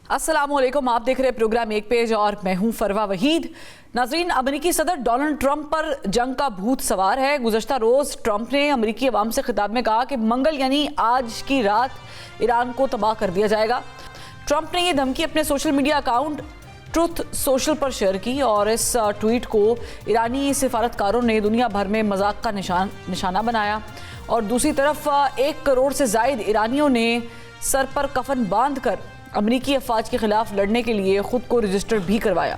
अस्सलाम वालेकुम, आप देख रहे हैं प्रोग्राम एक पेज और मैं हूं फरवा वहीद। नाज़रीन, अमेरिकी सदर डोनाल्ड ट्रंप पर जंग का भूत सवार है। गुज़श्ता रोज़ ट्रंप ने अमेरिकी अवाम से खिताब में कहा कि मंगल यानी आज की रात ईरान को तबाह कर दिया जाएगा। ट्रंप ने यह धमकी अपने social media account truth social पर शेयर की और इस ट्वीट को ईरानी सिफारतकारों ने दुनिया भर में मजाक का निशाना बनाया। और दूसरी तरफ 1 करोड़ से ज़ायद ईरानियों ने सर पर कफन बांध कर अमरीकी अफवाज के खिलाफ लड़ने के लिए ख़ुद को रजिस्टर भी करवाया।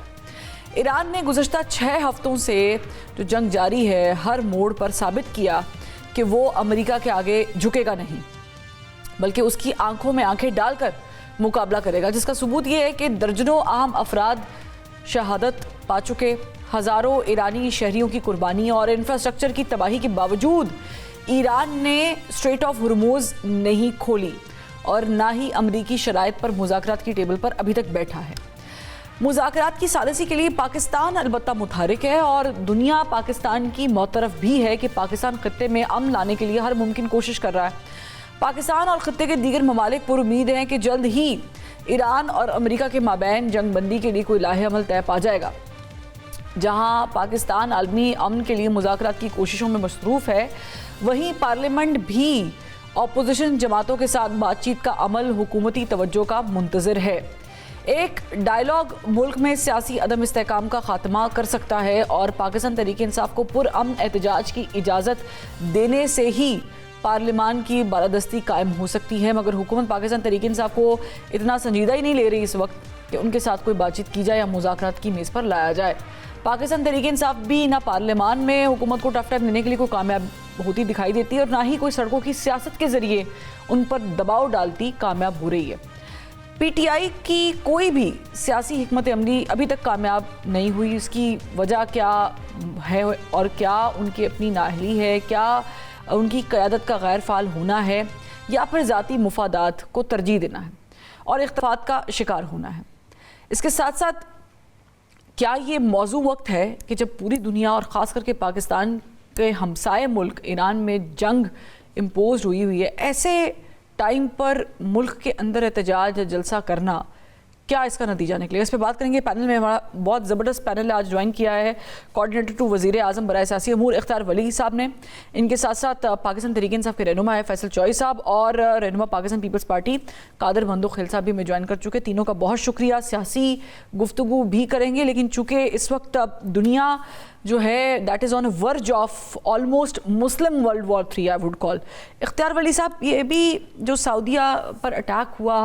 ईरान ने गुज़श्ता 6 हफ्तों से जो जंग जारी है हर मोड़ पर साबित किया कि वो अमेरिका के आगे झुकेगा नहीं, बल्कि उसकी आंखों में आंखें डालकर मुकाबला करेगा, जिसका सबूत ये है कि दर्जनों अहम अफराद शहादत पा चुके। हज़ारों ईरानी शहरियों की कुर्बानी और इंफ्रास्ट्रक्चर की तबाही के बावजूद ईरान ने स्ट्रेट ऑफ हुर्मुज़ नहीं खोली और ना ही अमरीकी शराइत पर मुज़ाकरात की टेबल पर अभी तक बैठा है। मुज़ाकरात की सालिसी के लिए पाकिस्तान अलबत्ता मुतहरिक है और दुनिया पाकिस्तान की मौतरफ भी है कि पाकिस्तान खत्ते में अमन लाने के लिए हर मुमकिन कोशिश कर रहा है। पाकिस्तान और खत्ते के दीगर ममालिक पर उम्मीद हैं कि जल्द ही ईरान और अमरीका के माबैन जंग बंदी के लिए कोई लाहे अमल तय पा जाएगा। जहां पाकिस्तान आलमी अमन के लिए मुज़ाकरात की कोशिशों में मसरूफ़ है, वहीं पार्लियामेंट भी अपोजिशन जमातों के साथ बातचीत का अमल हुकूमती तवज्जो का मुंतज़िर है। एक डायलॉग मुल्क में सियासी अदम इस्तेहकाम का खात्मा कर सकता है और पाकिस्तान तहरीक इंसाफ को पुरअमन एहतजाज की इजाज़त देने से ही पार्लियामान की बालादस्ती कायम हो सकती है। मगर हुकूमत पाकिस्तान तहरीक इंसाफ को इतना संजीदा ही नहीं ले रही इस वक्त कि उनके साथ कोई बातचीत की जाए या मुज़ाकरात की मेज़ पर लाया जाए। पाकिस्तान तहरीक इंसाफ भी ना पार्लियामान में हुकूमत को टफ टाइम देने के लिए कोई कामयाब होती दिखाई देती है और ना ही कोई सड़कों की सियासत के ज़रिए उन पर दबाव डालती कामयाब हो रही है। PTI की कोई भी सियासी हिकमत अमली अभी तक कामयाब नहीं हुई। इसकी वजह क्या है और क्या उनकी अपनी नाअहली है, क्या उनकी क़यादत का गैर फ़ाल होना है या फिर ज़ाती मुफादात को तरजीह देना है और इख्तिलाफ़ात का शिकार होना है। इसके साथ साथ क्या ये मौजू वक्त है कि जब पूरी दुनिया और ख़ास करके पाकिस्तान के हमसाए मुल्क ईरान में जंग इम्पोज हुई है, ऐसे टाइम पर मुल्क के अंदर एहतजाज या जलसा करना क्या इसका नतीजा निकलेगा? इस पर बात करेंगे। पैनल में हमारा बहुत ज़बरदस्त पैनल आज ज्वाइन किया है कोऑर्डिनेटर टू वज़ीर आज़म बराए सियासी अमूर इख्तियार वली साहब ने। इनके साथ साथ पाकिस्तान तहरीक इंसाफ के रहनुमा है फैसल चौई साहब और रहनुमा पाकिस्तान पीपल्स पार्टी कादिर बंदो खिल साहब भी में ज्वाइन कर चुके। तीनों का बहुत शुक्रिया। सियासी गुफ्तगू भी करेंगे, लेकिन चूँकि इस वक्त दुनिया जो है that is on verge of almost Muslim world war 3 I would call. इख्तियार वली साहब, ये भी जो सऊदीया पर अटैक हुआ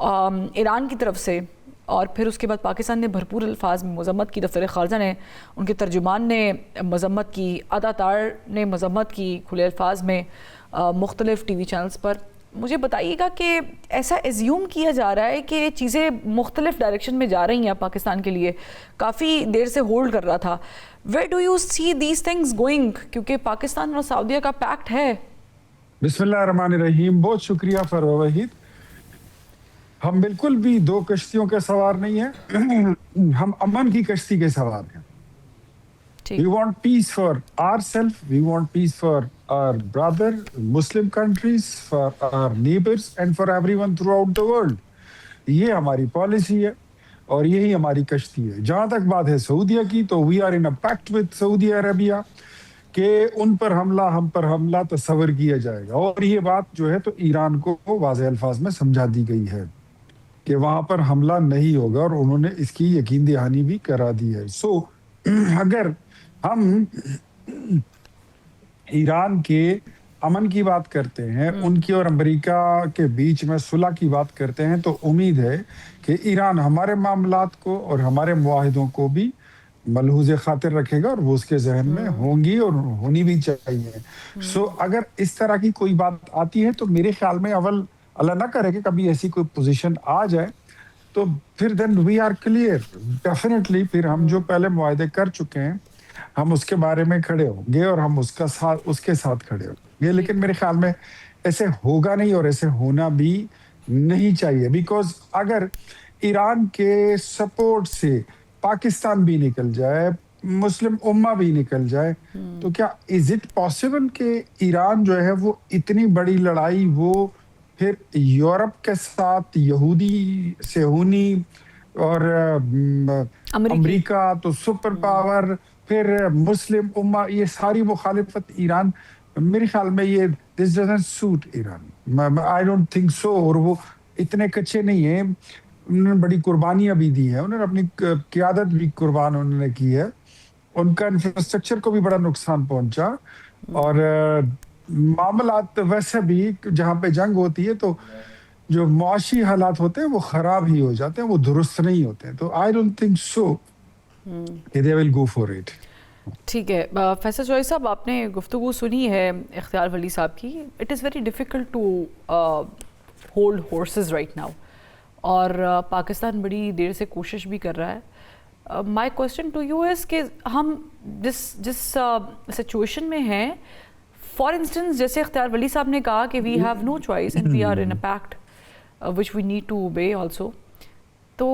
ईरान की तरफ से और फिर उसके बाद पाकिस्तान ने भरपूर अल्फाज में मज़म्मत की, दफ्तर ख़ारजा ने, उनके तर्जुमान ने मज़म्मत की, अदातार ने मज़म्मत की खुले अल्फाज में मुख्तलिफ़ TV चैनल्स पर। मुझे बताइएगा कि ऐसा एज्यूम किया जा रहा है कि चीज़ें मुख्तलिफ़ डायरेक्शन में जा रही हैं पाकिस्तान के लिए, काफ़ी देर से होल्ड कर रहा था। Where do you see these things going, क्योंकि पाकिस्तान और सऊदीया का पैक्ट है। बिस्मिल्लाहिर्रहमानिर्रहीम। बहुत शुक्रिया फरवा वहीद। हम बिल्कुल भी 2 कश्तियों के सवार नहीं हैं। हम अमन की कश्ती के सवार हैं। We want peace for ourselves, we want peace for our brother Muslim countries, for our neighbors and for everyone throughout the world. ये हमारी पॉलिसी है और यही हमारी कश्ती है। जहाँ तक बात है सऊदीया की, तो we are in a pact with Saudi Arabia कि उन पर हमला, हम पर हमला तस्वर किया जाएगा और ये बात जो है तो ईरान को वाज़ेह अल्फाज में समझा दी गई है कि वहाँ पर हमला नहीं होगा और उन्होंने इसकी यकीन दहानी भी करा दी है। अगर हम ईरान के अमन की बात करते हैं, उनकी और अमेरिका के बीच में सुलह की बात करते हैं, तो उम्मीद है कि ईरान हमारे मामलात को और हमारे मुआहिदों को भी मलहूज़े खातिर रखेगा और वो उसके जहन में होंगी और होनी भी चाहिए। अगर इस तरह की कोई बात आती है तो मेरे ख्याल में अव्वल अल्लाह ना करे कि कभी ऐसी कोई पोजीशन आ जाए, तो फिर then we are clear definitely. फिर हम जो पहले मुआहदे कर चुके हैं हम उसके बारे में खड़े होंगे और हम उसके साथ खड़े होंगे। लेकिन मेरे ख्याल में ऐसे होगा नहीं और ऐसे होना भी नहीं चाहिए, बिकॉज अगर ईरान के सपोर्ट से पाकिस्तान भी निकल जाए, मुस्लिम उम्मा भी निकल जाए, तो क्या इज इट पॉसिबल कि ईरान जो है वो इतनी बड़ी लड़ाई वो फिर यूरोप के साथ यहूदी सेहूनी और अमेरिका तो सुपर पावर, फिर मुस्लिम उम्मा, ये सारी मुखालिफत ईरान, मेरे ख्याल में ये this doesn't suit Iran, I don't think so. और वो इतने कच्चे नहीं है, उन्होंने बड़ी कुर्बानियां भी दी है, उन्होंने अपनी क़यादत भी कुर्बान उन्होंने की है, उनका इंफ्रास्ट्रक्चर को भी बड़ा नुकसान पहुंचा। और मामलात वैसे भी जहाँ पे जंग होती है तो जो मुआशी हालात होते हैं वो खराब ही हो जाते हैं, वो दुरुस्त नहीं होते हैं। तो I don't think so they will go for it. ठीक है, फैसल चौधरी साहब, आपने गुफ्तगू सुनी है इख्तियार वली साहब की। It is very difficult to hold horses right now, और पाकिस्तान बड़ी देर से कोशिश भी कर रहा है। My question to you is कि हम जिस सिचुएशन में हैं, फॉर इंस्टेंस जैसे इख्तियार वली साहब ने कहा कि we have no choice and we are in a pact which we need to obey also, तो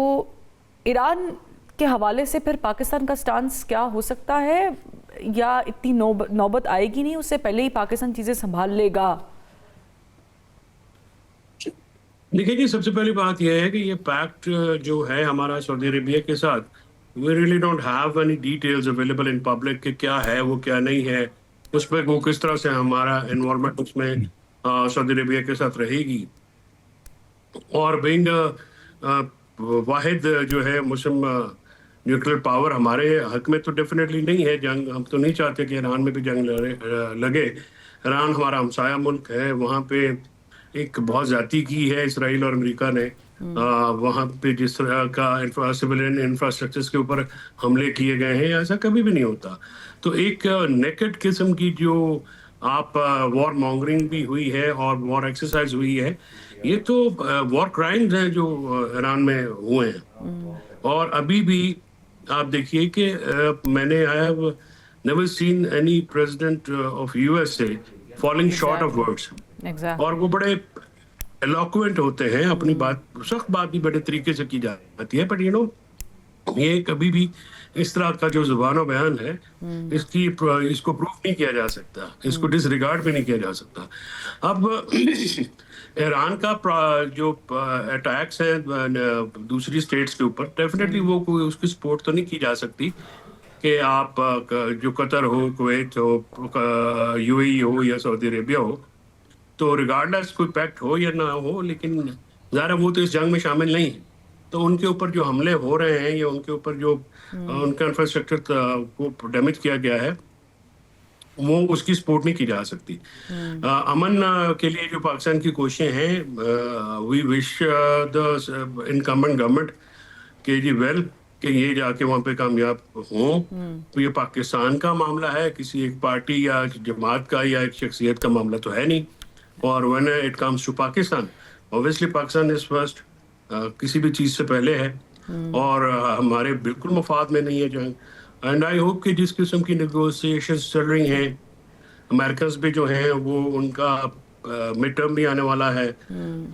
ईरान के हवाले से फिर पाकिस्तान का स्टांस क्या हो सकता है, या इतनी नौबत आएगी नहीं, उससे पहले ही पाकिस्तान चीज़ें संभाल लेगा? देखिए जी, सबसे पहली बात यह है कि ये पैक्ट जो है हमारा सऊदी अरेबिया के साथ, we really don't have any details available in public कि क्या है वो क्या नहीं है, उस पर वो किस तरह से हमारा इन्वॉल्वमेंट उसमें सऊदी अरेबिया के साथ रहेगी। और बीइंग वाहिद जो है मुस्लिम न्यूक्लियर पावर हमारे हक में तो डेफिनेटली नहीं है जंग। हम तो नहीं चाहते कि ईरान में भी जंग लगे। ईरान हमारा हमसाया मुल्क है, वहाँ पे एक बहुत ज़्यादती की है इसराइल और अमेरिका ने। वहाँ पे जिस तरह का सिविलियन इंफ्रास्ट्रक्चर्स के ऊपर हमले किए गए हैं, ऐसा कभी भी नहीं होता। तो एक नेकेड किस्म की जो आप वॉर मॉन्गरिंग भी हुई है और वॉर एक्सरसाइज हुई है, ये तो वॉर क्राइम्स हैं जो ईरान में हुए हैं। और अभी भी आप देखिए कि मैंने I have never seen any president of USA falling short of words. और वो बड़े एलोक्वेंट होते हैं, अपनी बात, सख्त बात भी बड़े तरीके से की जाती है, बट यू नो ये कभी भी इस तरह का जो जुबान बयान है इसको प्रूव नहीं किया जा सकता, इसको डिसरिगार्ड भी नहीं किया जा सकता। अब ईरान का जो अटैक्स है दूसरी स्टेट्स के ऊपर, डेफिनेटली वो कोई उसकी सपोर्ट तो नहीं की जा सकती कि आप जो कतर हो, कुवैत हो, यूएई हो या सऊदी अरेबिया हो, तो रिगार्डलेस कोई पैक्ट हो या ना हो, लेकिन ज़ाहिर वो तो इस जंग में शामिल नहीं है। तो उनके ऊपर जो हमले हो रहे हैं या उनके ऊपर जो उनका इंफ्रास्ट्रक्चर को डैमेज किया गया है, वो उसकी सपोर्ट नहीं की जा सकती। अमन के लिए जो पाकिस्तान की कोशिशें हैं, we wish the incumbent government के जी वेल कि ये जाके वहाँ पे कामयाब हों। तो ये पाकिस्तान का मामला है, किसी एक पार्टी या जमात का या एक शख्सियत का मामला तो है नहीं। और when it comes to Pakistan, obviously Pakistan is first, किसी भी चीज़ से पहले है, और हमारे बिल्कुल मफाद में नहीं है जंग। एंड आई होप कि जिस किस्म की नेगोशिएशंस चल रही हैं, अमेरिकन भी जो हैं वो उनका मिड टर्म भी आने वाला है,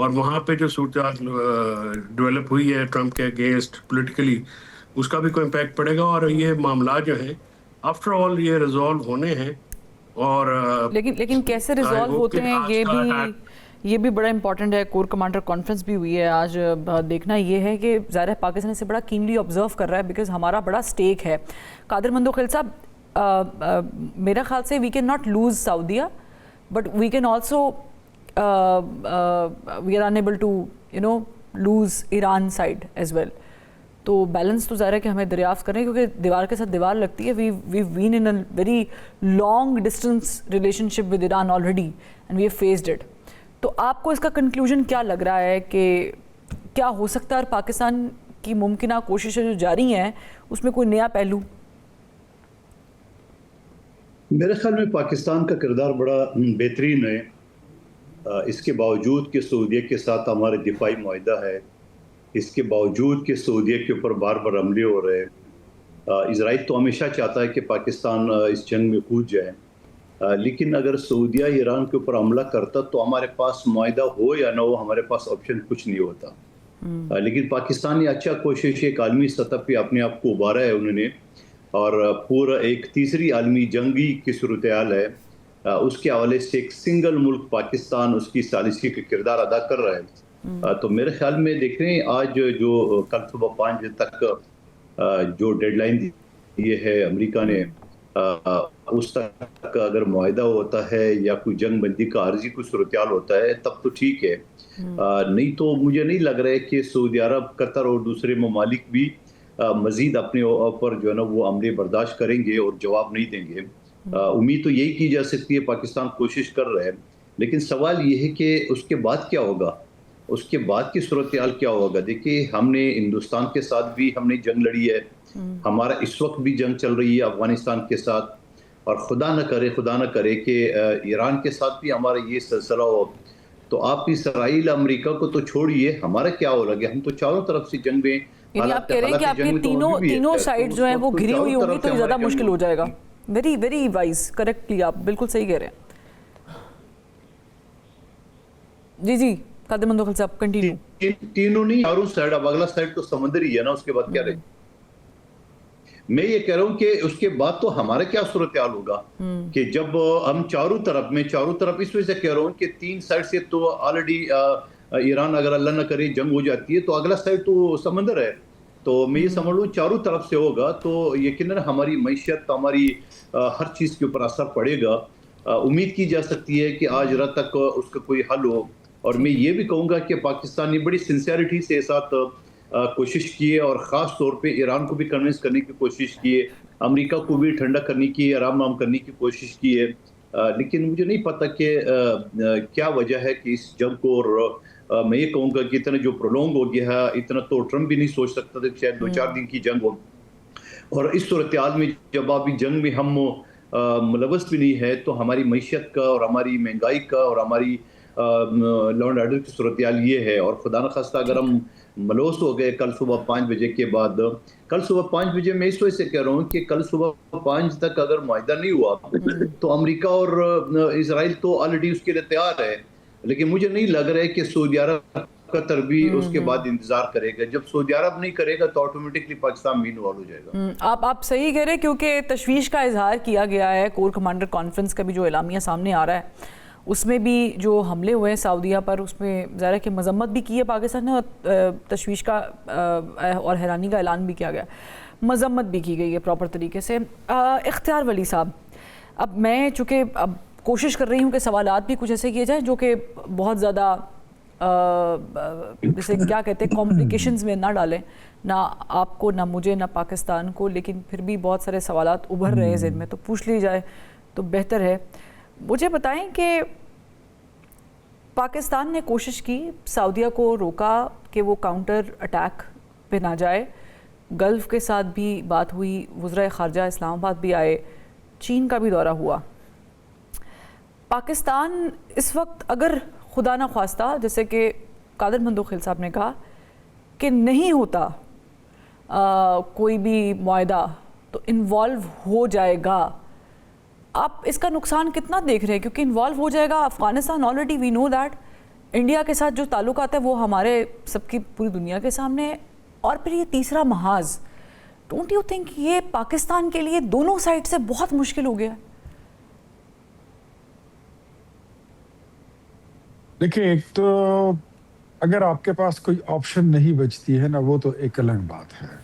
और वहाँ पे जो सूरत डेवलप हुई है ट्रम्प के अगेंस्ट पॉलिटिकली, उसका भी कोई इम्पैक्ट पड़ेगा। और ये मामला जो है आफ्टर ऑल ये रिजॉल्व होने हैं। और लेकिन कैसे रिजॉल्व होते हैं ये भी बड़ा इंपॉर्टेंट है। कोर कमांडर कॉन्फ्रेंस भी हुई है आज। देखना ये है कि ज़ाहिर है पाकिस्तान इसे बड़ा कीनली ऑब्जर्व कर रहा है, बिकॉज हमारा बड़ा स्टेक है। कादिर मंदोखिल साहब, मेरा ख्याल से we can not lose Saudia, but we can also we are unable to lose Iran side as well. तो बैलेंस तो ज़ाहिर है कि हमें दरियाफ्त करें, क्योंकि दीवार के साथ दीवार लगती है। We been in a very long distance relationship with Iran already and we have faced it. तो आपको इसका कंक्लूजन क्या लग रहा है कि क्या हो सकता है, और पाकिस्तान की मुमकिन कोशिशें जो जारी हैं उसमें कोई नया पहलू? मेरे ख्याल में पाकिस्तान का किरदार बड़ा बेहतरीन है। इसके बावजूद कि सऊदीया के साथ हमारे दिफाई मुआहदा है, इसके बावजूद कि सऊदीया के ऊपर बार बार हमले हो रहे हैं, इजराइल तो हमेशा चाहता है कि पाकिस्तान इस जंग में कूद जाए, लेकिन अगर सऊदीया ईरान के ऊपर हमला करता तो हमारे पास मुआहदा हो या ना हो, हमारे पास ऑप्शन कुछ नहीं होता। लेकिन पाकिस्तान ने अच्छा कोशिश एक आलमी सतह पे अपने आप को उभारा है उन्होंने, और पूरा एक तीसरी आलमी जंगी की सूरत हाल है اس کے حوالے سے ایک سنگل ملک پاکستان اس کی ثالثی کا کردار ادا کر رہا ہے. تو میرے خیال میں دیکھ رہے ہیں آج جو کل صبح 5 بجے تک جو ڈیڈ لائن دی ہے امریکہ نے، اس تک اگر معاہدہ ہوتا ہے یا کوئی جنگ بندی کا عارضی کوئی صورتحال ہوتا ہے تب تو ٹھیک ہے. نہیں تو مجھے نہیں لگ رہا ہے کہ سعودی عرب، قطر اور دوسرے ممالک بھی مزید اپنے اوپر جو ہے نا وہ عملے برداشت کریں گے اور جواب نہیں دیں گے. امید تو یہی کی جا سکتی ہے، پاکستان کوشش کر رہا ہے، لیکن سوال یہ ہے کہ اس کے بعد کیا ہوگا، اس کے بعد کی صورتحال کیا ہوگا. دیکھیے ہم نے ہندوستان کے ساتھ بھی ہم نے جنگ لڑی ہے، ہمارا اس وقت بھی جنگ چل رہی ہے افغانستان کے ساتھ، اور خدا نہ کرے کہ ایران کے ساتھ بھی ہمارا یہ سلسلہ ہو. تو آپ اسرائیل امریکہ کو تو چھوڑیے، ہمارا کیا ہو لگے، ہم تو چاروں طرف سے جنگ میں، یعنی آپ کہہ رہے ہیں کہ آپ کی تینوں سائڈ جو ہیں وہ گھری ہوئی ہوں گی تو زیادہ مشکل ہو جائے گا. ویری ویری وائز، کریکٹلی آپ بالکل صحیح کہہ رہے ہیں. جی قادر مندوخیل صاحب کنٹینیو. تینوں نہیں، چاروں سائڈ، اب اگلا سائڈ تو سمندر ہی ہے نا، اس کے بعد کیا رہے. میں یہ کہہ رہا ہوں کہ اس کے بعد تو ہمارا کیا صورتحال ہوگا کہ جب ہم چاروں طرف اس وجہ سے کہہ رہا ہوں کہ 3 سائڈ سے تو آلریڈی ایران اگر اللہ نہ کرے جنگ ہو جاتی ہے تو اگلا سائڈ تو سمندر ہے. تو میں یہ سمجھ لوں چاروں طرف سے ہوگا تو یقیناً ہماری معیشت، ہماری ہر چیز کے اوپر اثر پڑے گا. امید کی جا سکتی ہے کہ آج رات تک اس کا کوئی حل ہو. اور میں یہ بھی کہوں گا کہ پاکستان نے بڑی سنسیئرٹی سے ساتھ کوشش کی ہے، اور خاص طور پہ ایران کو بھی کنونس کرنے کی کوشش کی ہے، امریکہ کو بھی ٹھنڈا کرنے کی، آرام کرنے کی کوشش کی ہے. لیکن مجھے نہیں پتا کہ کیا وجہ ہے کہ اس جنگ کو، اور میں یہ کہوں گا کہ اتنا جو پرولونگ ہو گیا ہے، اتنا تو ٹرمپ بھی نہیں سوچ سکتا تھا کہ شاید 2-4 دن کی جنگ ہو. اور اس صورتحال میں جب ابھی جنگ میں ہم ملوث بھی نہیں ہے تو ہماری معیشت کا اور ہماری مہنگائی کا اور ہماری لا اینڈ آرڈر کی صورتحال یہ ہے. اور خدا نخواستہ اگر ہم ملوث ہو گئے کل صبح 5 بجے کے بعد، کل صبح 5 بجے میں اس وجہ سے کہہ رہا ہوں کہ کل صبح 5 تک اگر معاہدہ نہیں ہوا تو امریکہ اور اسرائیل تو آلریڈی اس کے لیے تیار ہے. لیکن مجھے نہیں لگ رہا ہے کہ سعودی عرب قطر بھی اس کے بعد انتظار کرے گا. جب سعودی عرب نہیں کرے گا تو آٹومیٹکلی پاکستان مین وال ہو جائے گا. آپ صحیح کہہ رہے ہیں، کیونکہ تشویش کا اظہار کیا گیا ہے. کور کمانڈر کانفرنس کا بھی جو اعلامیہ سامنے آ رہا ہے اس میں بھی جو حملے ہوئے ہیں سعودیہ پر، اس میں ظاہر ہے کہ مذمت بھی کی ہے پاکستان نے، اور تشویش کا اور حیرانی کا اعلان بھی کیا گیا، مذمت بھی کی گئی ہے پراپر طریقے سے. اختیار ولی صاحب، اب میں چونکہ اب کوشش کر رہی ہوں کہ سوالات بھی کچھ ایسے کیے جائیں جو کہ بہت زیادہ جیسے کیا کہتے ہیں کمپلیکیشنز میں نہ ڈالیں، نہ آپ کو، نہ مجھے، نہ پاکستان کو، لیکن پھر بھی بہت سارے سوالات ابھر رہے ہیں ذہن میں، تو پوچھ لی جائے تو بہتر ہے. مجھے بتائیں کہ پاکستان نے کوشش کی، سعودیہ کو روکا کہ وہ کاؤنٹر اٹیک پہ نہ جائے، گلف کے ساتھ بھی بات ہوئی، وزرائے خارجہ اسلام آباد بھی آئے، چین کا بھی دورہ ہوا. پاکستان اس وقت اگر خدا نہ خواستہ، جیسے کہ قادر مندوخیل صاحب نے کہا کہ نہیں ہوتا کوئی بھی معاہدہ تو انوالو ہو جائے گا، آپ اس کا نقصان کتنا دیکھ رہے ہیں؟ کیونکہ انوالو ہو جائے گا Afghanistan, already we know that India کے ساتھ جو تعلقات ہے وہ ہمارے سب کی پوری دنیا کے سامنے ہے. اور پھر یہ تیسرا محاذ، ڈونٹ یو تھنک یہ پاکستان کے لیے دونوں سائڈ سے بہت مشکل ہو گیا؟ دیکھیں، ایک تو اگر آپ کے پاس کوئی آپشن نہیں بچتی ہے نا، وہ تو ایک الگ بات ہے.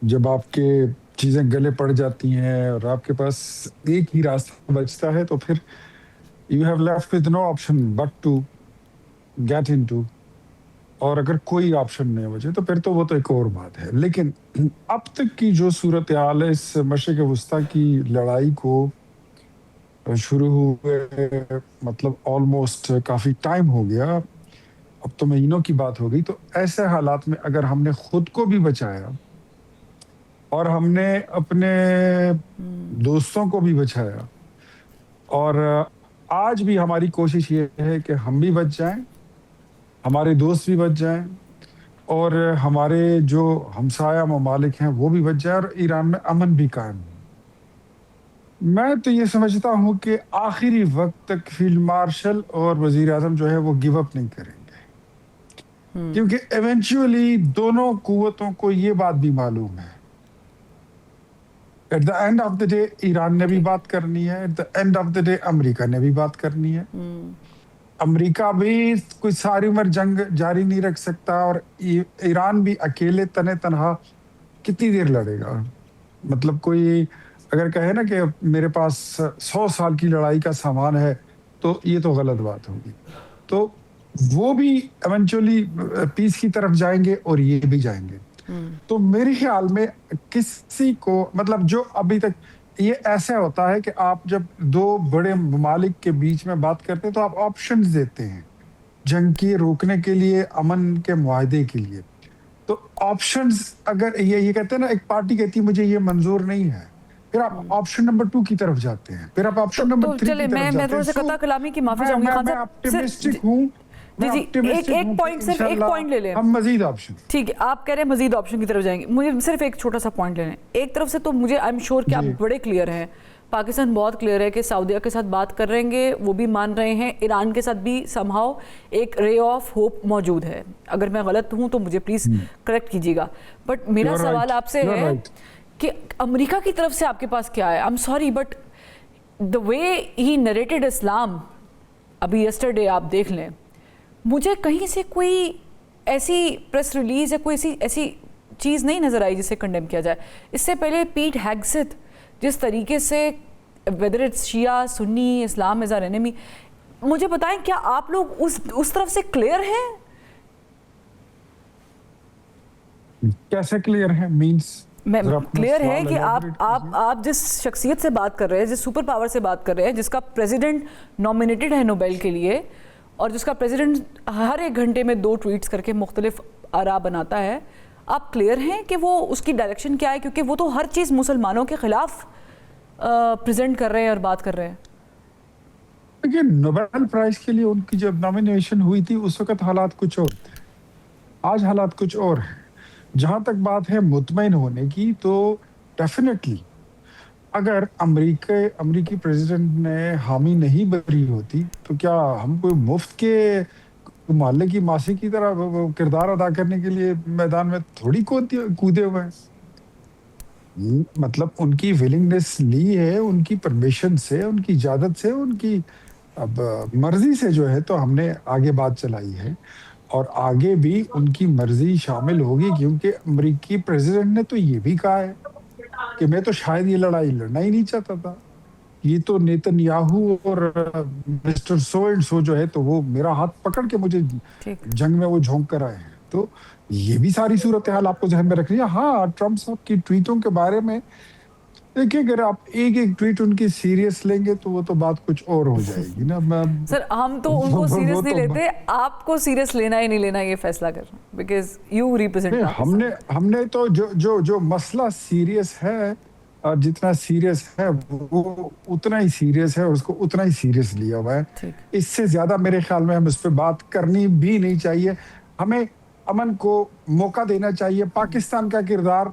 جب آپ کے چیزیں گلے پڑ جاتی ہیں اور آپ کے پاس ایک ہی راستہ بچتا ہے تو پھر you have left with no option but to get into. اور اگر کوئی آپشن نہیں بچے تو پھر تو وہ تو ایک اور بات ہے. لیکن اب تک کی جو صورتحال ہے، اس مشرق وسطیٰ کی لڑائی کو شروع ہوئے مطلب آلموسٹ کافی ٹائم ہو گیا، اب تو مہینوں کی بات ہو گئی. تو ایسے حالات میں اگر ہم نے خود کو بھی بچایا اور ہم نے اپنے دوستوں کو بھی بچایا، اور آج بھی ہماری کوشش یہ ہے کہ ہم بھی بچ جائیں، ہمارے دوست بھی بچ جائیں، اور ہمارے جو ہمسایہ ممالک ہیں وہ بھی بچ جائیں، اور ایران میں امن بھی قائم ہو. میں تو یہ سمجھتا ہوں کہ آخری وقت تک فیلڈ مارشل اور وزیر اعظم جو ہے وہ گیو اپ نہیں کریں گے، کیونکہ ایونچولی دونوں قوتوں کو یہ بات بھی معلوم ہے at the end of the day Iran ने भी बात करनी है, at the end of the day America ने भी बात करनी है। अमेरिका भी कोई सारी उम्र जंग जारी नहीं रख सकता, और ईरान भी अकेले तने तनहा कितनी देर लड़ेगा। मतलब कोई अगर कहे ना कि मेरे पास 100 साल की लड़ाई का सामान है, तो ये तो गलत बात होगी। तो वो भी इवेंचुअली पीस की तरफ जाएंगे और ये भी जाएंगे। तो मेरे ख्याल में किसी को, मतलब जो अभी तक ये ऐसा होता है कि आप जब दो बड़े ममालिक के बीच में बात करते हैं तो आप ऑप्शंस देते हैं जंग की रोकने के लिए, अमन के मुआहदे के लिए। तो ऑप्शंस अगर ये कहते हैं ना, एक पार्टी कहती है मुझे ये मंजूर नहीं है, फिर आप ऑप्शन नंबर 2 की तरफ जाते हैं, फिर आप ऑप्शन नंबर 3 की तरफ जाते हैं। मैं थोड़ा सा कता कलामी की माफी चाहूंगी खान साहब, ऑप्टिमिस्टिक हूं। जी जी, एक पॉइंट, सिर्फ एक पॉइंट ले लें हम, मजीद ऑप्शन। ठीक है, आप कह रहे हैं मजीद ऑप्शन की तरफ जाएंगे, मुझे सिर्फ एक छोटा सा पॉइंट लेना है। एक तरफ से तो मुझे आई एम श्योर कि आप बड़े क्लियर हैं, पाकिस्तान बहुत क्लियर है कि सऊदीया के साथ बात कर रहेंगे, वो भी मान रहे हैं, ईरान के साथ भी समहाउ एक रे ऑफ होप मौजूद है। अगर मैं गलत हूं तो मुझे प्लीज करेक्ट कीजिएगा। बट मेरा सवाल आपसे है कि अमेरिका की तरफ से आपके पास क्या है? I am sorry but the way he narrated Islam, अभी यस्टरडे आप देख लें, मुझे कहीं से कोई ऐसी प्रेस रिलीज या कोई ऐसी चीज़ नहीं नज़र आई जिसे कंडेम किया जाए। इससे पहले पीट हेग्सेथ जिस तरीके से whether it's Shia Sunni Islam is our enemy, मुझे बताएं क्या आप लोग उस तरफ से क्लियर हैं? कैसे क्लियर है? मींस मैं क्लियर है कि आप जिस शख्सियत से बात कर रहे हैं, जिस सुपर पावर से बात कर रहे हैं, जिसका प्रेसिडेंट नॉमिनेटेड है नोबेल के लिए, और जिसका प्रेसिडेंट हर एक घंटे में 2 ट्वीट्स करके मुख्तलिफ आरा बनाता है, आप क्लियर हैं कि वो उसकी डायरेक्शन क्या है? क्योंकि वो तो हर चीज़ मुसलमानों के खिलाफ प्रेजेंट कर रहे हैं और बात कर रहे हैं। देखिए, नोबेल प्राइज के लिए उनकी जब नॉमिनेशन हुई थी उस वक्त हालात कुछ और थे, आज हालात कुछ और हैं। जहाँ तक बात है मुतमईन होने की, तो डेफिनेटली अगर अमेरिकी प्रेसिडेंट ने हामी नहीं भरी होती तो क्या हम कोई मुफ्त के मोहल्ले की मासी की तरह किरदार अदा करने के लिए मैदान में थोड़ी कूदे हुए हैं। मतलब उनकी विलिंगनेस ली है, उनकी परमिशन से, उनकी इजाजत से, उनकी अब मर्जी से जो है तो हमने आगे बात चलाई है, और आगे भी उनकी मर्जी शामिल होगी, क्योंकि अमेरिकी प्रेसिडेंट ने तो ये भी कहा है कि मैं तो शायद ये लड़ाई लड़ना ही नहीं चाहता था, ये तो नेतन्याहू और मिस्टर सो एंड सो जो है तो वो मेरा हाथ पकड़ के मुझे जंग में वो झोंक कर आए हैं। तो ये भी सारी सूरत हाल आपको ध्यान में रखनी है। हाँ, ट्रम्प साहब की ट्वीटों के बारे में देखिए, अगर आप एक ट्वीट उनकी सीरियस लेंगे तो वो तो बात कुछ और हो जाएगी ना। सर, हम तो उनको सीरियस नहीं लेते, आपको सीरियस लेना ही नहीं लेना ये फैसला करना, बिकॉज यू रिप्रेजेंट। हमने तो जो मसला सीरियस है, और जितना सीरियस है वो उतना ही सीरियस है, और उसको उतना ही सीरियस लिया हुआ है। इससे ज्यादा मेरे ख्याल में हम इस पे बात करनी भी नहीं चाहिए। हमें अमन को मौका देना चाहिए। पाकिस्तान का किरदार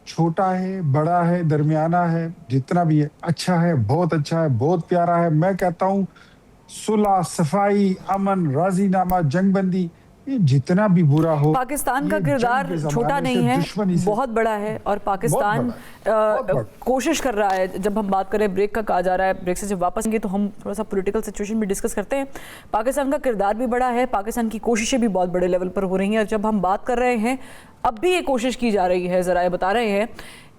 छोटा है, बड़ा है, दरमियाना है, जितना भी है अच्छा है, बहुत अच्छा है, बहुत प्यारा है। मैं कहता हूँ सुलह, सफाई, अमन, राजीनामा, जंगबंदी, ये जितना भी बुरा हो, पाकिस्तान का किरदार छोटा नहीं है, बहुत बड़ा है, और पाकिस्तान कोशिश कर रहा है। जब हम बात करें ब्रेक का कहा जा रहा है, ब्रेक से जब वापस आएंगे तो हम थोड़ा सा पॉलिटिकल सिचुएशन भी डिस्कस करते हैं। पाकिस्तान का किरदार भी बड़ा है, पाकिस्तान की कोशिशें भी बहुत बड़े लेवल पर हो रही हैं, और जब हम बात कर रहे हैं, अब भी ये कोशिश की जा रही है, ज़राए बता रहे हैं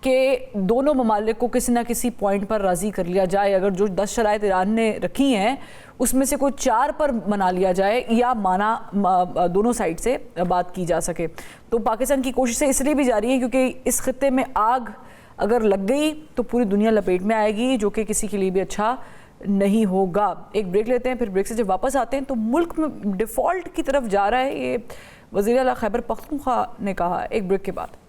कि दोनों ममालिक को किसी ना किसी पॉइंट पर राज़ी कर लिया जाए। अगर जो 10 शराइत ईरान ने रखी हैं उसमें से कोई 4 पर मना लिया जाए, या माना दोनों साइड से बात की जा सके। तो पाकिस्तान की कोशिशें इसलिए भी जारी हैं क्योंकि इस खित्ते में आग अगर लग गई तो पूरी दुनिया लपेट में आएगी, जो कि किसी के लिए भी अच्छा नहीं होगा। एक ब्रेक लेते हैं, फिर ब्रेक से जब वापस आते हैं तो मुल्क में डिफ़ॉल्ट की तरफ जा रहा है, ये वज़ीर आला खैबर पख्तूनख्वा ने कहा। एक ब्रेक के बाद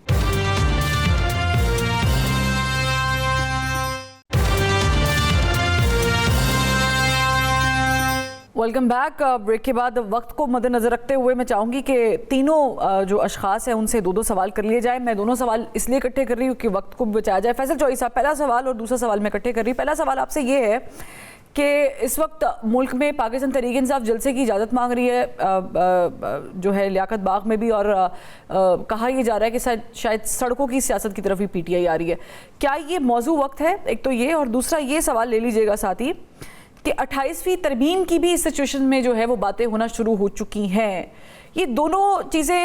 वेलकम बैक। ब्रेक के बाद वक्त को मद्देनज़र रखते हुए मैं चाहूँगी कि तीनों जो अशखास हैं उनसे 2-2 सवाल कर लिए जाए। मैं दोनों सवाल इसलिए इकट्ठे कर रही हूँ कि वक्त को बचाया जाए। फैसल चौधरी साहब, पहला सवाल और दूसरा सवाल मैं इकट्ठे कर रही हूँ। पहला सवाल आपसे ये है کہ اس وقت ملک میں پاکستان تحریک انصاف جلسے کی اجازت مانگ رہی ہے جو ہے لیاقت باغ میں بھی، اور کہا یہ جا رہا ہے کہ شاید سڑکوں کی سیاست کی طرف ہی پی ٹی آئی آ رہی ہے. کیا یہ موضوع وقت ہے؟ ایک تو یہ، اور دوسرا یہ سوال لے لیجئے گا ساتھ ہی کہ 28ویں ترمیم کی بھی اس سچویشن میں جو ہے وہ باتیں ہونا شروع ہو چکی ہیں. یہ دونوں چیزیں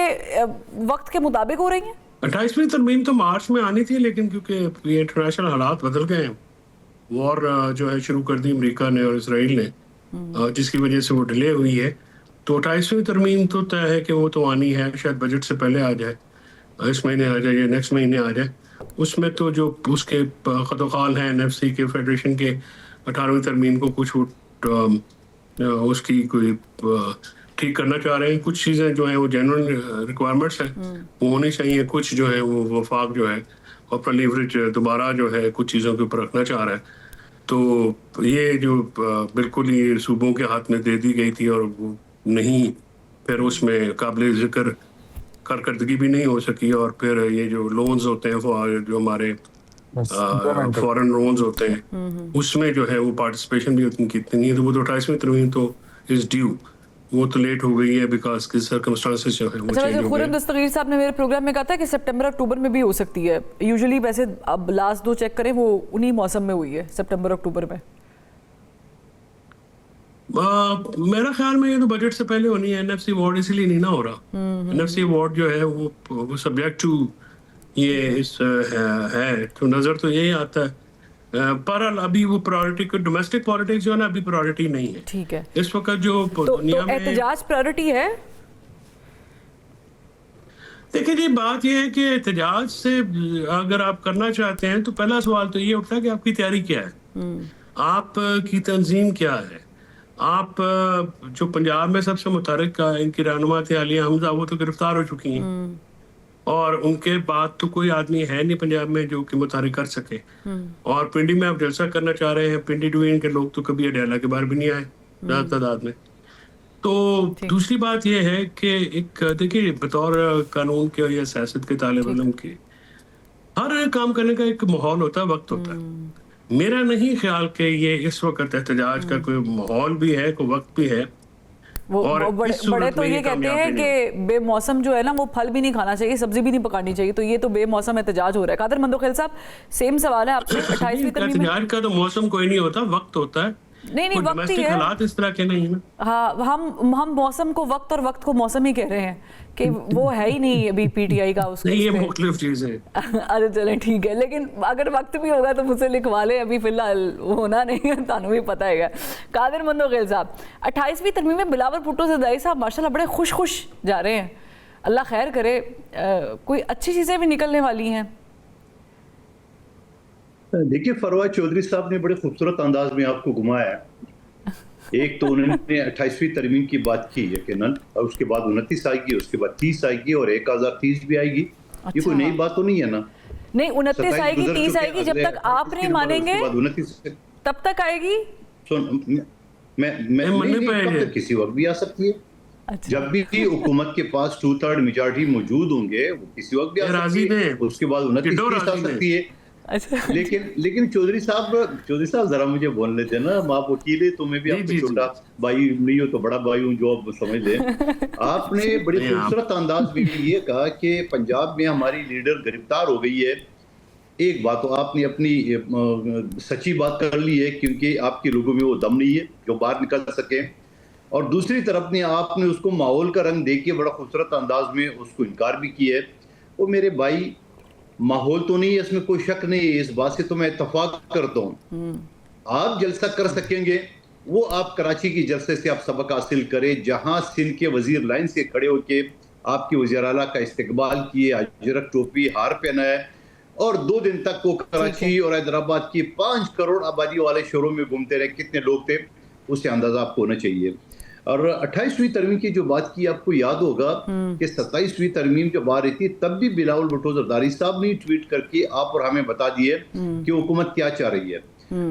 وقت کے مطابق ہو رہی ہیں؟ 28ویں ترمیم تو مارچ میں آنی تھی، لیکن کیونکہ یہ انٹرنیشنل حالات بدل گئے ہیں، وار جو ہے شروع کر دی امریکہ نے اور اسرائیل نے، جس کی وجہ سے وہ ڈیلے ہوئی ہے. تو 28ویں ترمیم تو طے ہے کہ وہ تو آنی ہے، شاید بجٹ سے پہلے آ جائے، اس مہینے آ جائے یا نیکسٹ مہینے آ جائے. اس میں تو جو اس کے خط و خال ہیں NFC کے، فیڈریشن کے 18ویں ترمیم کو کچھ اس کی کوئی ٹھیک کرنا چاہ رہے ہیں. کچھ چیزیں جو ہیں وہ جنرل ریکوائرمنٹس ہیں، وہ ہونی چاہیے. کچھ جو ہے وہ وفاق جو ہے اپنا لیوریج دوبارہ جو ہے کچھ چیزوں کے اوپر رکھنا چاہ رہا ہے. تو یہ جو بالکل ہی صوبوں کے ہاتھ میں دے دی گئی تھی، اور وہ نہیں پھر اس میں قابل ذکر کارکردگی بھی نہیں ہو سکی. اور پھر یہ جو لونز ہوتے ہیں جو ہمارے فورن لونز ہوتے ہیں، اس میں جو ہے وہ پارٹیسپیشن بھی اتنی کتنی نہیں ہے. تو وہ تو 28ویں ترمیم تو از ڈیو، وہ تو لیٹ ہو گئی ہے بیکاز کی سرکمسٹانسز جو ہے وہ چینج ہو گئے. خورم دستگیر صاحب نے میرے پروگرام میں کہا تھا کہ سپٹمبر اکتوبر میں بھی ہو سکتی ہے. یوزلی ویسے اب لاسٹ 2 چیک کریں وہ انہی موسم میں ہوئی ہے، سپٹمبر اکتوبر میں. میرا خیال میں یہ تو بجٹ سے پہلے ہونی ہے. NFC ایوارڈ اسی لیے نہیں نہ ہو رہا. NFC ایوارڈ جو ہے وہ سبجیکٹ ٹو یہ ہے، تو نظر تو یہی آتا ہے. پر ابھی وہ پرائورٹی کو ڈومیسٹک پالیٹکس جو ہے نا ابھی پرائورٹی نہیں ہے. ٹھیک ہے، اس وقت جو تو دنیا میں احتجاج پرائورٹی ہے. دیکھیں جی، بات یہ ہے کہ احتجاج سے اگر آپ کرنا چاہتے ہیں تو پہلا سوال تو یہ اٹھتا ہے کہ آپ کی تیاری کیا ہے، آپ کی تنظیم کیا ہے. آپ جو پنجاب میں سب سے متحرک ان کی رہنما تھے عالیہ حمزہ، وہ تو گرفتار ہو چکی ہیں، اور ان کے بعد تو کوئی آدمی ہے نہیں پنجاب میں جو کہ متحرک کر سکے. اور پنڈی میں آپ جلسہ کرنا چاہ رہے ہیں، پنڈی ڈویژن کے لوگ تو کبھی اڈیالہ کے باہر بھی نہیں آئے زیادہ تعداد میں. تو دوسری بات یہ ہے کہ ایک دیکھیے بطور قانون کے یا سیاست کے طالب علم کے ہر کام کرنے کا ایک ماحول ہوتا ہے، وقت ہوتا ہے. میرا نہیں خیال کہ یہ اس وقت احتجاج کا کوئی ماحول بھی ہے، کوئی وقت بھی ہے. بڑے تو یہ کہتے ہیں کہ بے موسم جو ہے نا وہ پھل بھی نہیں کھانا چاہیے، سبزی بھی نہیں پکانی چاہیے. تو یہ تو بے موسم احتجاج ہو رہا ہے. قادر مندوخیل صاحب سیم سوال ہے آپ سے. 28ویں ترمیم میں احتجاج کا تو موسم کوئی نہیں ہوتا، وقت ہوتا ہے. نہیں وقت ہی ہے. حالات اس طرح کے نہیں ہیں. ہاں، ہم موسم کو وقت اور وقت کو موسم ہی کہہ رہے ہیں کہ وہ ہے ہی نہیں ابھی پی ٹی آئی کا. اس نہیں، یہ مختلف چیز ہے. اچھا چلیں ٹھیک ہے، لیکن اگر وقت بھی ہوگا تو مجھ سے لکھوا لیں. ابھی فی الحال ہونا نہیں ہے، تانوں بھی پتہ ہے گا. قادر مندوخیل صاحب، 28ویں ترمیم میں بلاول بھٹو زرداری صاحب ماشاءاللہ بڑے خوش جا رہے ہیں. اللہ خیر کرے، کوئی اچھی چیزیں بھی نکلنے والی ہیں. دیکھیے، فرواد چودھری صاحب نے بڑے خوبصورت انداز میں آپ کو گھمایا ہے. ایک تو انہوں نے 28ویں ترمیم کی بات کی یقیناً، اور اس کے بعد 29 آئے گی، اس کے بعد 30 آئے گی، اور 1030 بھی آئے گی. یہ کوئی نئی بات تو نہیں ہے نا. نہیں، 29 آئے گی، 30 آئے گی. جب تک آپ نہیں مانیں گے تب تک آئے گی. میں کسی وقت بھی آ سکتی ہے. جب بھی حکومت کے پاس 2/3 میجارٹی موجود ہوں گے، وہ کسی وقت بھی آ سکتی ہے. اس کے بعد 29 آ سکتی ہے. لیکن چودھری صاحب ذرا مجھے بولنے دیں نا. آپ وکیل ہیں تو میں بھی آپ کو چھوٹا بھائی نہیں ہو تو بڑا بھائی ہوں، جو آپ سمجھ لیں. آپ نے بڑی خوبصورت انداز میں یہ کہا کہ پنجاب میں ہماری لیڈر گرفتار ہو گئی ہے. ایک بات تو آپ نے اپنی سچی بات کر لی ہے، کیونکہ آپ کے لوگوں میں وہ دم نہیں ہے جو باہر نکل سکے. اور دوسری طرف آپ نے اس کو ماحول کا رنگ دے کے بڑا خوبصورت انداز میں اس کو انکار بھی کیا ہے. وہ میرے بھائی ماحول تو نہیں ہے، اس میں کوئی شک نہیں ہے. اس بات سے تو میں اتفاق کرتا ہوں. آپ جلسہ کر سکیں گے، وہ آپ کراچی کی جلسے سے آپ سبق حاصل کریں، جہاں سندھ کے وزیر لائن سے کھڑے ہو کے آپ کے وزیر اعلیٰ کا استقبال کیے، اجرک ٹوپی ہار پہنائے، اور 2 دن تک وہ کراچی اور حیدرآباد کی 5 کروڑ آبادی والے شہروں میں گھومتے رہے. کتنے لوگ تھے اس سے اندازہ آپ کو ہونا چاہیے. اور 28ویں ترمیم کی جو بات کی، آپ کو یاد ہوگا کہ 27ویں ترمیم جب آ رہی تھی تب بھی بلاول بھٹو زرداری صاحب نے ٹویٹ کر کے آپ اور ہمیں بتا دیے کہ حکومت کیا چاہ رہی ہے.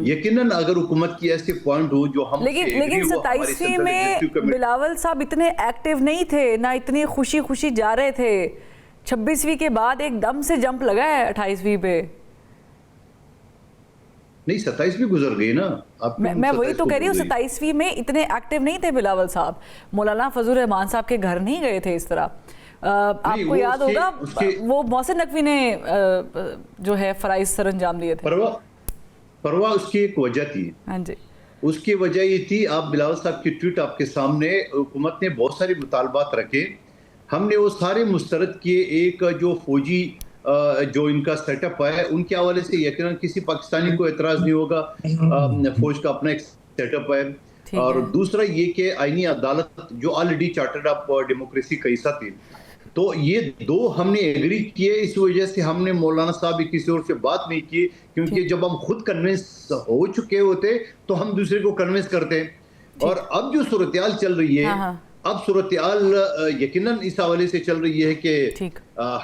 یقیناً اگر حکومت کی ایسے پوائنٹ ہو جو ہم لیکن 27ویں میں بلاول صاحب اتنے ایکٹیو نہیں تھے، نہ اتنی خوشی جا رہے تھے. 26ویں کے بعد ایک دم سے جمپ لگا ہے 28ویں پہ. नहीं 27 भी गुजर गई ना। आप मैं वही तो कह रही हूँ, 27वीं में इतने एक्टिव नहीं थे बिलावल साहब, मौलाना फजल रहमान साहब के घर नहीं गए थे इस तरह। आपको याद होगा वो मोहसिन नकवी ने जो है फराइज सर अंजाम दिए थे। परवा उसकी एक वजह थी। हाँ जी, उसकी वजह ये थी, आप बिलावल साहब की ट्वीट आपके सामने, हुकूमत ने बहुत सारे मुतालबात रखे, हमने वो सारे मुस्तरद किए। एक जो फौजी जो इनका सेटअप है उनके हवाले से यकीनन किसी पाकिस्तानी को एतराज़ नहीं होगा, फौज का अपना एक सेटअप है। और दूसरा ये कि आईनी अदालत जो ऑलरेडी चार्टर्ड अप डेमोक्रेसी का हिस्सा थी, तो ये दो हमने एग्री किए। इस वजह से हमने मौलाना साहब किसी और से बात नहीं की, क्योंकि जब हम खुद कन्विंस हो चुके होते तो हम दूसरे को कन्विंस करते। और अब जो सूरत-ए-हाल चल रही है, अब सूरत-ए-हाल यकीनन इस हवाले से चल रही है कि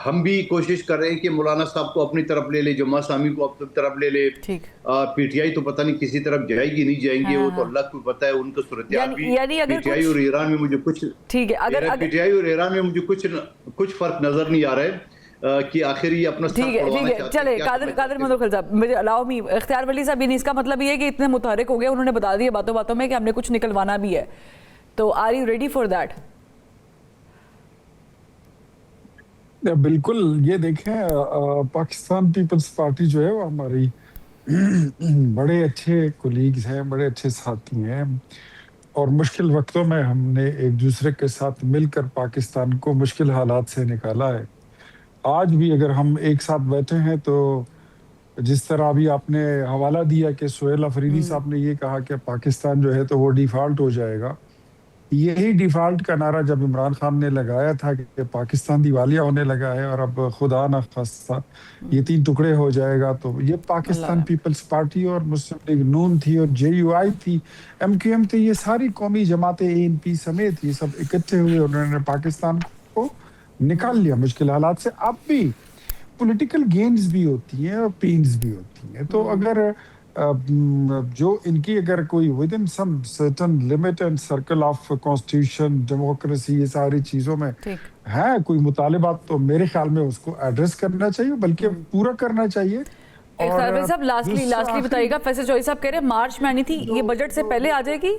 हम भी कोशिश कर रहे हैं कि मौलाना साहब को अपनी तरफ ले ले, जमा सामी को अपनी तरफ ले ले। पीटीआई तो पता नहीं किसी तरफ जाएगी नहीं जाएंगे, वो तो अल्लाह को पता है। उनका सूरत-ए-हाल भी पीटीआई और ईरान में मुझे कुछ पीटीआई और ईरान में मुझे कुछ फर्क नजर नहीं आ रहा है कि आखिर ये अपना ठीक है। चले कादिर मंदोखिल साहब, मुझे अलाउ मी, इख्तियार वली साहब, यानी इसका मतलब ये है कि इतने मुतहरिक हो गए, उन्होंने बता दिया बातों बातों में कि हमने कुछ निकलवाना भी है, तो are you ready for that? बिल्कुल। ये देखें, पाकिस्तान पीपल्स पार्टी जो है वो हमारी बड़े अच्छे कोलीग्स हैं, बड़े अच्छे साथी हैं, और मुश्किल वक्तों में हमने एक दूसरे के साथ मिलकर पाकिस्तान को मुश्किल हालात से निकाला है। आज भी अगर हम एक साथ बैठे हैं तो जिस तरह अभी आपने हवाला दिया कि सुहेल अफरीदी साहब ने ये कहा कि पाकिस्तान जो है तो वो डिफॉल्ट हो जाएगा, यही डिफॉल्ट का नारा जब इमरान खान ने लगाया था कि पाकिस्तान दिवालिया होने लगा है और अब खुदा न खास्ता ये 3 टुकड़े हो जाएगा, तो ये पाकिस्तान पीपल्स पार्टी और मुस्लिम लीग नून थी और जेयूआई थी, एमक्यूएम थी, ये सारी कौमी जमातें एएनपी समेत ये सब इकट्ठे हुए, उन्होंने पाकिस्तान को निकाल लिया मुश्किल हालात से। अब भी पॉलिटिकल गेन्स भी होती हैं और पेन्स भी होती हैं, तो अगर जो इनकी अगर कोई within some certain limit and circle of constitution, democracy, ये सारी चीजों में है कोई मुतालिबात, तो मेरे ख्याल में उसको एड्रेस करना चाहिए, बल्कि पूरा करना चाहिए। और साहब लास्टली बताइएगा, फैसल चौधरी साहब कह रहे हैं मार्च में आनी थी, ये बजट से पहले आ जाएगी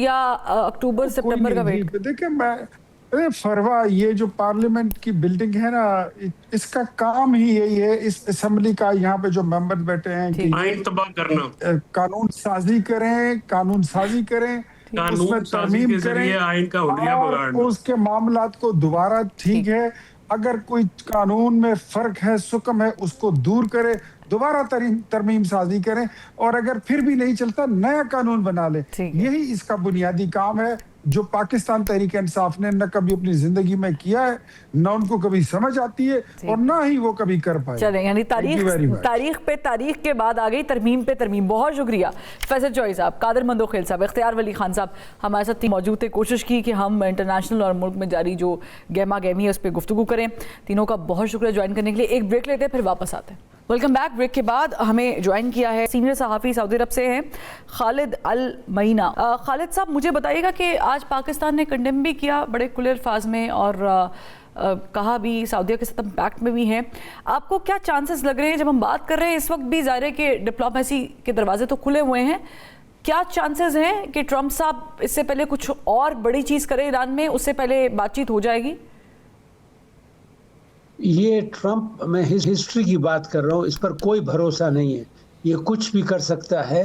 या अक्टूबर सितंबर का वेट? देखिए, मैं फरवा ये जो पार्लियामेंट की बिल्डिंग है ना, इसका काम ही यही है, इस असेंबली का यहाँ पे जो मेंबर बैठे हैं कि आइन तबाह करना, कानून साजी करें, उसमें तरमीम करें, आइन का हुलिया बिगाड़ना, उसके मामलात को दोबारा ठीक है, अगर कोई कानून में फर्क है, सुकम है, उसको दूर करे, दोबारा तरमीम साजी करें, और अगर फिर भी नहीं चलता नया कानून बना ले। यही इसका बुनियादी काम है, जो पाकिस्तान तहरीक इंसाफ ने न कभी अपनी जिंदगी में किया है, न उनको कभी समझ आती है और ना ही वो कभी कर पाए। चलें, यानी तारीख पे तारीख के बाद आ गई तरमीम पे तरमीम। बहुत शुक्रिया फैसल चौधरी साहब, कादिर मंदोखिल साहब, इख्तियार वली खान साहब हमारे साथ मौजूद थे। कोशिश की कि हम इंटरनेशनल और मुल्क में जारी जो गहमा गहमी है उस पर गुफ्तगू करें। तीनों का बहुत शुक्रिया ज्वाइन करने के लिए। एक ब्रेक लेते हैं, फिर वापस आते हैं। Welcome back. ब्रेक के बाद हमें ज्वाइन किया है सीनियर सहाफ़ी सऊदी अरब से हैं खालिद अल मईना। खालिद साहब, मुझे बताइएगा कि आज पाकिस्तान ने कंडेम भी किया बड़े खुले अल्फाज में और कहा भी सऊदीया के साथ हम पैक्ट में भी हैं, आपको क्या चांसेस लग रहे हैं? जब हम बात कर रहे हैं इस वक्त भी ज़ाहिर है कि डिप्लोमेसी के दरवाजे तो खुले हुए हैं, क्या चांसेस हैं कि ट्रंप साहब इससे पहले कुछ और बड़ी चीज़ करें ईरान में, उससे पहले बातचीत हो जाएगी? ये ट्रंप, मैं हिस्ट्री की बात कर रहा हूँ, इस पर कोई भरोसा नहीं है, ये कुछ भी कर सकता है,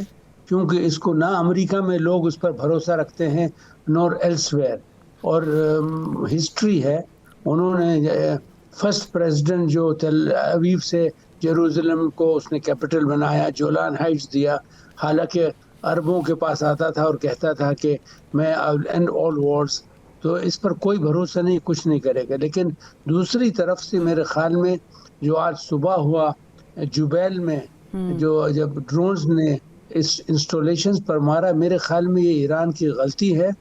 क्योंकि इसको ना अमेरिका में लोग उस पर भरोसा रखते हैं नॉर एल्सवेयर। और हिस्ट्री है, उन्होंने फर्स्ट प्रेसिडेंट जो तेल अवीव से जेरूसलम को उसने कैपिटल बनाया, जोलान हाइट्स दिया, हालांकि अरबों के पास आता था और कहता था कि मैं I will and all Wars, तो इस पर कोई भरोसा नहीं, कुछ नहीं करेगा। लेकिन दूसरी तरफ से मेरे ख्याल में जो आज सुबह हुआ जुबैल में, जो जब ड्रोन्स ने इस इंस्टॉलेशंस पर मारा, मेरे ख्याल में ये ईरान की गलती है।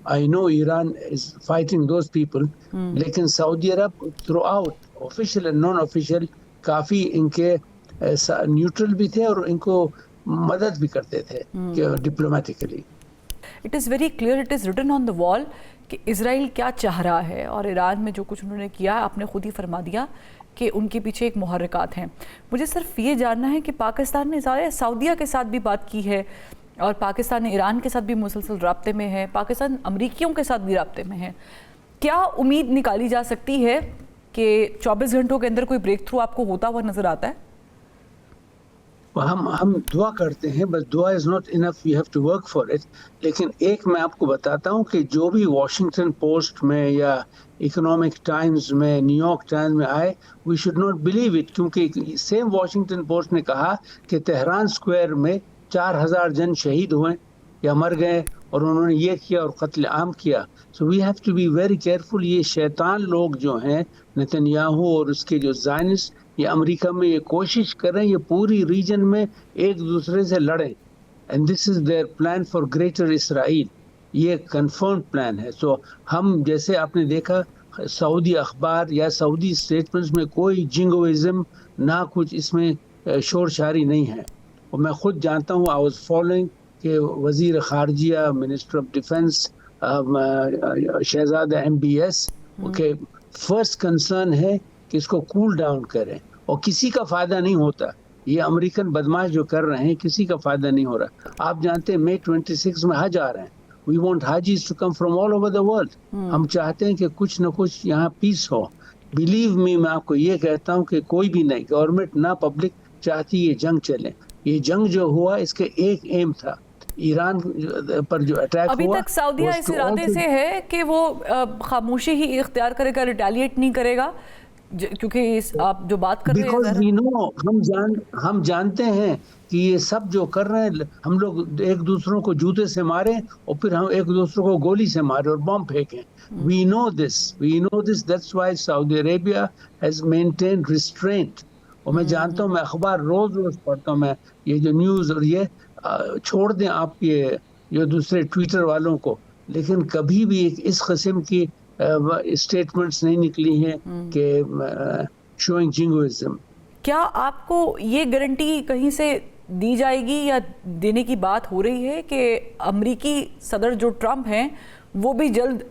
I know Iran is fighting those people, लेकिन Saudi Arabia throughout official and non official काफ़ी इनके न्यूट्रल भी थे और इनको मदद भी करते थे diplomatically. It is very clear, it is written on the wall कि इज़राइल क्या चाह रहा है, और ईरान में जो कुछ उन्होंने किया आपने खुद ही फरमा दिया کہ ان کے پیچھے ایک محرکات ہیں. مجھے صرف یہ جاننا ہے کہ پاکستان نے سعودیہ کے ساتھ بھی بات کی ہے اور پاکستان ایران کے ساتھ بھی مسلسل رابطے میں ہے, پاکستان امریکیوں کے ساتھ بھی رابطے میں ہے. کیا امید نکالی جا سکتی ہے کہ 24 گھنٹوں کے اندر کوئی بریک تھرو آپ کو ہوتا ہوا نظر آتا ہے؟ ہم دعا کرتے ہیں, بس دعا is not enough, you have to work for it. لیکن ایک میں آپ کو بتاتا ہوں کہ جو بھی واشنگٹن پوسٹ میں یا اکنامک ٹائمز میں, نیو یارک ٹائمز میں آئے, we should not believe it, کیونکہ سیم واشنگٹن پوسٹ نے کہا کہ تہران اسکوائر میں 4000 جن شہید ہوئے یا مر گئے اور انہوں نے یہ کیا اور قتل عام کیا. So we have to be very careful. یہ شیطان لوگ جو ہیں نتنیاہو اور اس کے جو زائنسٹ, یہ امریکہ میں یہ کوشش کریں یہ پوری ریجن میں ایک دوسرے سے لڑیں, and this is their plan for greater Israel. یہ کنفرم پلان ہے. سو ہم جیسے آپ نے دیکھا سعودی اخبار یا سعودی اسٹیٹمنٹس میں کوئی جنگوازم نہ کچھ اس میں شور شاری نہیں ہے. اور میں خود جانتا ہوں, آئی واز فالوئنگ کہ وزیر خارجہ, منسٹر آف ڈیفنس, شہزادہ MBS کہ فرسٹ کنسرن ہے کہ اس کو کول ڈاؤن کریں, اور کسی کا فائدہ نہیں ہوتا. یہ امریکن بدماش جو کر رہے ہیں کسی کا فائدہ نہیں ہو رہا. آپ جانتے ہیں May 26 میں حج آ رہے ہیں. We want hajis to come from all over the world. ہم چاہتے ہیں کہ کچھ نہ کچھ یہاں پیس ہو. بلیو می, میں آپ کو یہ کہتا ہوں کہ کوئی بھی نہیں, گورنمنٹ نہ پبلک چاہتی یہ جنگ چلے. یہ جنگ جو ہوا اس کے ایک ایم تھا, ایران پر جو اٹیک ہوا. ابھی تک سعودیہ اس ارادے سے ہے کہ وہ خاموشی ہی اختیار کرے گا, ریٹیلیٹ نہیں کرے گا, کیونکہ آپ جو بات کر رہے ہیں بیکاز وی نو, ہم جانتے ہیں کہ یہ سب جو کر رہے ہیں, ہم لوگ ایک دوسروں کو جوتے سے ماریں اور پھر ہم ایک دوسروں کو گولی سے ماریں اور بم پھینکیں. We know this, that's why Saudi Arabia has maintained restraint. اور میں جانتا ہوں, میں اخبار روز پڑھتا ہوں, میں یہ جو نیوز اور یہ چھوڑ دیں آپ یہ جو دوسرے ٹویٹر والوں کو, لیکن کبھی بھی اس قسم کی اسٹیٹمنٹس نہیں نکلی ہیں کہ شوئنگ جنگوازم. کیا آپ کو یہ گارنٹی کہیں سے دی جائے گی یا دینے کی بات ہو رہی ہے کہ امریکی صدر جو ٹرمپ ہیں وہ بھی جلد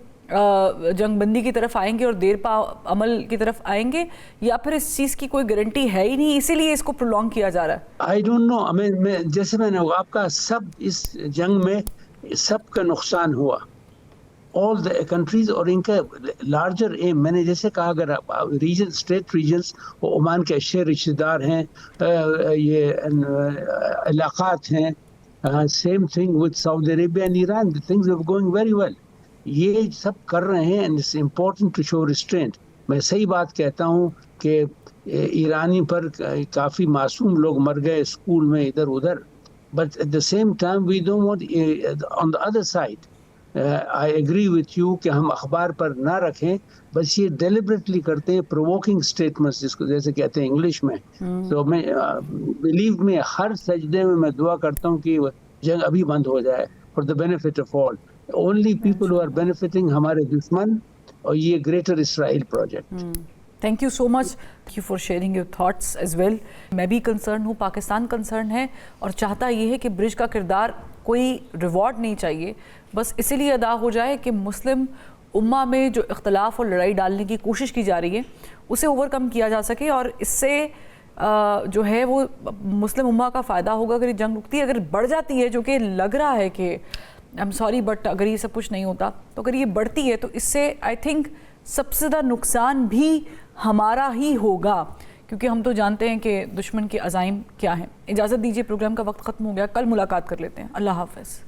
جنگ بندی کی طرف آئیں گے اور دیر پا عمل کی طرف آئیں گے, یا پھر اس چیز کی کوئی گارنٹی ہے ہی نہیں اسی لیے اس کو پرولونگ کیا جا رہا ہے؟ I don't know. جیسے میں نے آپ کا سب اس جنگ میں سب کا نقصان ہوا, آل دا کنٹریز, اور ان کا لارجر ایم, میں نے جیسے کہا اگر ریجن اسٹیٹ ریجنس وہ عمان کے اشیاء رشتہ دار ہیں, یہ علاقات ہیں, same thing with Saudi Arabia and Iran, things are going very well. یہ سب کر رہے ہیں and it's important to show restraint. میں صحیح بات کہتا ہوں کہ ایرانی پر کافی معصوم لوگ مر گئے اسکول میں ادھر ادھر, but at the same time we don't want on the other side. I agree with you کہ ہم اخبار پر نہ رکھیں, بس یہ ڈیلیبریٹلی کرتے ہیں پرووکنگ اسٹیٹمنٹس, جس کو جیسے کہتے ہیں انگلش میں. تو میں بلیو میں ہر سجدے میں دعا کرتا ہوں کہ جنگ ابھی بند ہو جائے for the benefit of all. Only people who are benefiting ہمارے دشمن اور یہ greater Israel project. Thank you so much, thank you for sharing your thoughts as well. میں بھی کنسرن ہوں, پاکستان کنسرن ہے اور چاہتا یہ ہے کہ برج کا کردار کوئی ریوارڈ نہیں چاہیے, بس اسی لیے ادا ہو جائے کہ مسلم امہ میں جو اختلاف اور لڑائی ڈالنے کی کوشش کی جا رہی ہے اسے اوور کم کیا جا سکے, اور اس سے جو ہے وہ مسلم امہ کا فائدہ ہوگا اگر یہ جنگ رکتی ہے. اگر بڑھ جاتی ہے, جو کہ لگ رہا ہے کہ آئی ایم سوری بٹ اگر یہ سب کچھ نہیں ہوتا, تو اگر یہ بڑھتی ہے تو اس سے آئی تھنک سب سے زیادہ نقصان بھی ہمارا ہی ہوگا, کیونکہ ہم تو جانتے ہیں کہ دشمن کے عزائم کیا ہیں. اجازت دیجیے, پروگرام کا وقت ختم ہو گیا, کل ملاقات کر لیتے ہیں. اللہ حافظ.